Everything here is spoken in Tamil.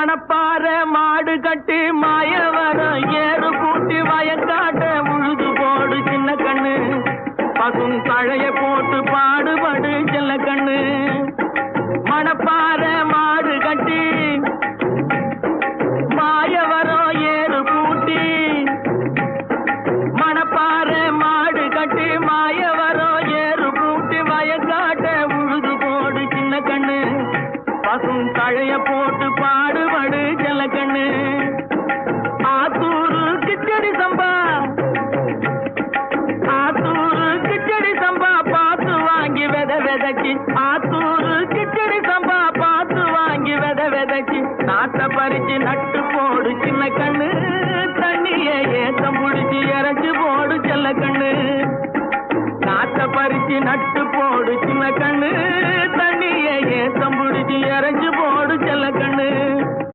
மணப்பாற மாடு கட்டி மாயவரம் ஏறு கூட்டி வயக்காட்ட உழுது போடு சின்ன கண்ணு பசும் தழைய போட்டு பாடுபடு செல்ல கண்ணு மணப்பாற மாடு கட்டி மாயவரம் ஏறு கூட்டி மணப்பாற மாடு கட்டி மாயவரம் ஏறு கூட்டி வயக்காட்ட உழுது போடு சின்ன கண்ணு பசும் தழைய போட்டு பாடுபடு செல்ல கண்ணு ஆத்தூரு கிச்சடி சம்பா ஆத்தூரு கிச்சடி சம்பா பார்த்து வாங்கி வித விதைச்சி ஆத்தூரு கிச்சடி சம்பா பார்த்து வாங்கி வித விதைச்சி நாட்டை பறிச்சு நட்டு போடு சின்ன கண்ணு தண்ணிய ஏத்தம் புடிச்சு இறச்சி போடு செல்ல கண்ணு நாட்டை பறிச்சு நட்டு போடு சின்ன கண்ணு தண்ணிய ஏத்தம் புடிச்சு இறச்சி